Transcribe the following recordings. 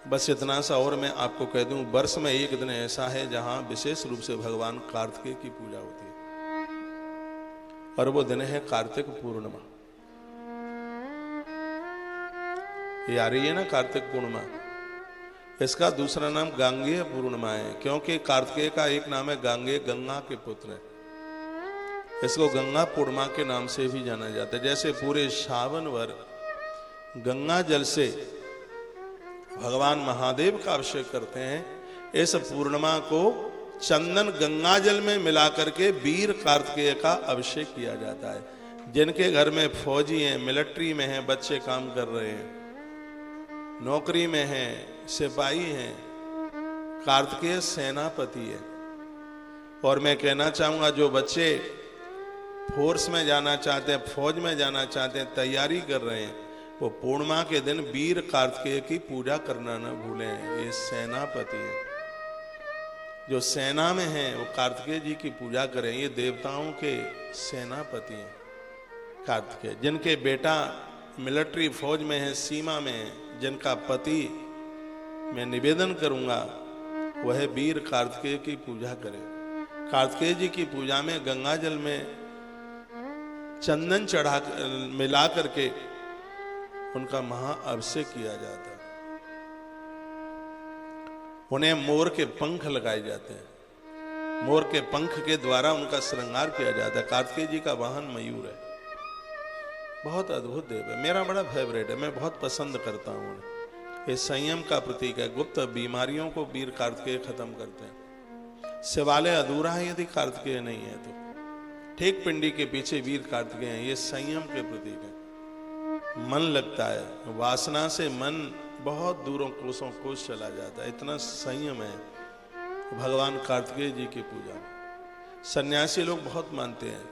बस इतना सा और मैं आपको कह दूं, वर्ष में एक दिन ऐसा है जहां विशेष रूप से भगवान कार्तिकेय की पूजा होती है, और वो दिन है कार्तिक पूर्णिमा। ये आ रही है ना कार्तिक पूर्णिमा, इसका दूसरा नाम गांगेय पूर्णिमा है, क्योंकि कार्तिकेय का एक नाम है गांगेय, गंगा के पुत्र है। इसको गंगा पूर्णिमा के नाम से भी जाना जाता है। जैसे पूरे सावन भर गंगा जल से भगवान महादेव का अभिषेक करते हैं, इस पूर्णिमा को चंदन गंगा जल में मिला करके वीर कार्तिकेय का अभिषेक किया जाता है। जिनके घर में फौजी हैं, मिलिट्री में हैं, बच्चे काम कर रहे हैं, नौकरी में हैं, सिपाही हैं, कार्तिकेय सेनापति है। और मैं कहना चाहूंगा, जो बच्चे फोर्स में जाना चाहते हैं, फौज में जाना चाहते हैं, तैयारी कर रहे हैं, वो पूर्णिमा के दिन वीर कार्तिकेय की पूजा करना न भूलें। ये सेनापति है, जो सेना में हैं वो कार्तिकेय जी की पूजा करें। ये देवताओं के सेनापति हैं कार्तिकेय। जिनके बेटा मिलिट्री फौज में है, सीमा में है, जिनका पति, मैं निवेदन करूंगा वह वीर कार्तिकेय की पूजा करें। कार्तिकेय जी की पूजा में गंगा जल में चंदन चढ़ा मिला करके उनका महाअभिषेक किया जाता है। उन्हें मोर के पंख लगाए जाते हैं, मोर के पंख के द्वारा उनका श्रृंगार किया जाता है। कार्तिकेय जी का वाहन मयूर है, बहुत अद्भुत देव है, मेरा बड़ा फेवरेट है, मैं बहुत पसंद करता हूँ। ये संयम का प्रतीक है। गुप्त बीमारियों को वीर कार्तिकेय खत्म करते हैं। शिवालय अधूरा है यदि कार्तिकेय नहीं है तो। ठीक पिंडी के पीछे वीर कार्तिकेय हैं, ये संयम के प्रतीक है। मन लगता है, वासना से मन बहुत दूरों कोसों कोस चला जाता है, इतना संयम है भगवान कार्तिकेय जी की पूजा में। सन्यासी लोग बहुत मानते हैं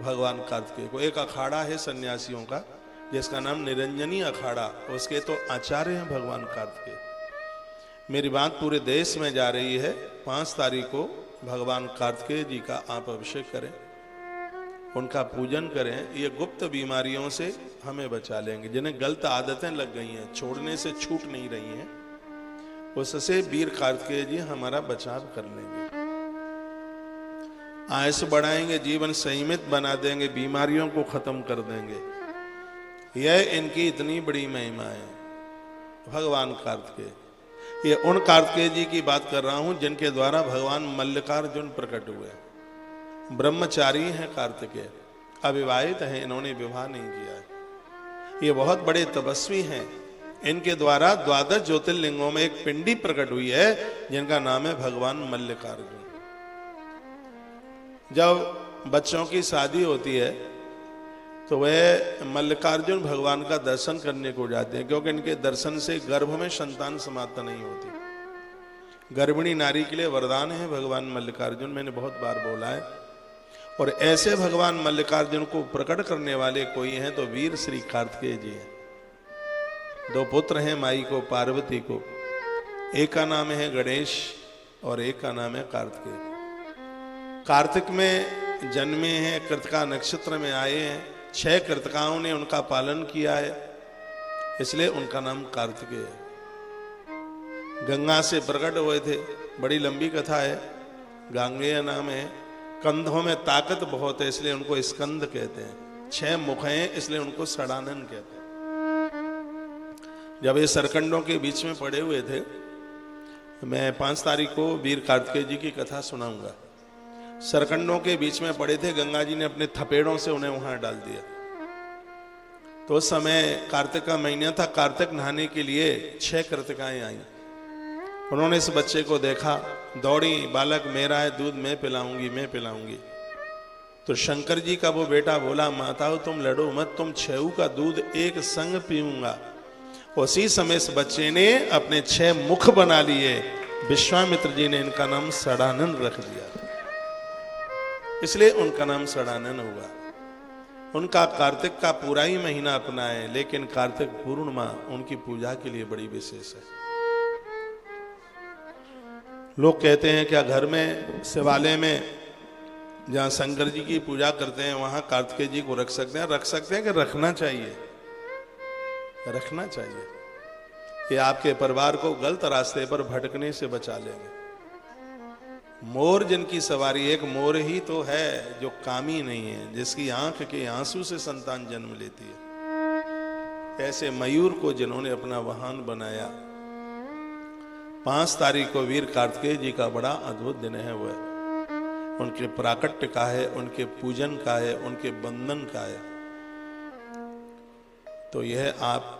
भगवान कार्तिकेय को। एक अखाड़ा है सन्यासियों का जिसका नाम निरंजनी अखाड़ा, उसके तो आचार्य हैं भगवान कार्तिकेय। मेरी बात पूरे देश में जा रही है। 5 तारीख को भगवान कार्तिकेय जी का आप अभिषेक करें, उनका पूजन करें। ये गुप्त बीमारियों से हमें बचा लेंगे। जिन्हें गलत आदतें लग गई हैं, छोड़ने से छूट नहीं रही हैं, उससे वीर कार्तिकेय जी हमारा बचाव कर लेंगे। आयुष बढ़ाएंगे, जीवन संयमित बना देंगे, बीमारियों को खत्म कर देंगे। यह इनकी इतनी बड़ी महिमा है भगवान कार्तिकेय। ये उन कार्तिकेय जी की बात कर रहा हूं जिनके द्वारा भगवान मल्लिकार्जुन प्रकट हुए। ब्रह्मचारी हैं कार्तिकेय, अविवाहित हैं, इन्होंने विवाह नहीं किया है। ये बहुत बड़े तपस्वी हैं। इनके द्वारा 12 ज्योतिर्लिंगों में एक पिंडी प्रकट हुई है जिनका नाम है भगवान मल्लिकार्जुन। जब बच्चों की शादी होती है तो वह मल्लिकार्जुन भगवान का दर्शन करने को जाते हैं, क्योंकि इनके दर्शन से गर्भ में संतान समाप्त नहीं होती। गर्भिणी नारी के लिए वरदान है भगवान मल्लिकार्जुन, मैंने बहुत बार बोला है। और ऐसे भगवान मल्लिकार्जुन को प्रकट करने वाले कोई हैं तो वीर श्री कार्तिकेय जी हैं। 2 पुत्र हैं माई को, पार्वती को। एक का नाम है गणेश और एक का नाम है कार्तिकेय। कार्तिक में जन्मे हैं, कृतिका नक्षत्र में आए हैं। 6 कृतिकाओं ने उनका पालन किया है, इसलिए उनका नाम कार्तिकेय है। गंगा से प्रकट हुए थे, बड़ी लंबी कथा है। गांगेय नाम है। कंधों में ताकत बहुत है, इसलिए उनको स्कंद कहते हैं। 6 मुख हैं, इसलिए उनको षडानन कहते हैं। जब ये सरकंडों के बीच में पड़े हुए थे, मैं 5 तारीख को वीर कार्तिकेय जी की कथा सुनाऊंगा। सरकंडों के बीच में पड़े थे, गंगा जी ने अपने थपेड़ों से उन्हें वहां डाल दिया। तो उस समय कार्तिक का महीना था, कार्तिक नहाने के लिए 6 कृतिकाएं आई। उन्होंने इस बच्चे को देखा, दौड़ी, बालक मेरा है, दूध मैं पिलाऊंगी, मैं पिलाऊंगी। तो शंकर जी का वो बेटा बोला, माताओं तुम लड़ो मत, तुम 6 का दूध एक संग पीऊंगा। उसी समय इस बच्चे ने अपने 6 मुख बना लिए। विश्वामित्र जी ने इनका नाम षडानन रख दिया, इसलिए उनका नाम षडानन हुआ। उनका कार्तिक का पूरा ही महीना अपना है, लेकिन कार्तिक पूर्णिमा उनकी पूजा के लिए बड़ी विशेष है। लोग कहते हैं क्या घर में शिवालय में जहाँ शंकर जी की पूजा करते हैं वहां कार्तिकेय जी को रख सकते हैं? रख सकते हैं कि रखना चाहिए? रखना चाहिए। ये आपके परिवार को गलत रास्ते पर भटकने से बचा लेंगे। मोर जिनकी सवारी, एक मोर ही तो है जो कामी नहीं है, जिसकी आंख के आंसू से संतान जन्म लेती है। ऐसे मयूर को जिन्होंने अपना वाहन बनाया, 5 तारीख को वीर कार्तिकेय जी का बड़ा अद्भुत दिन है। वह उनके प्राकट्य का है, उनके पूजन का है, उनके बंधन का है। तो यह आप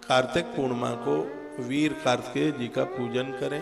कार्तिक पूर्णिमा को वीर कार्तिकेय जी का पूजन करें।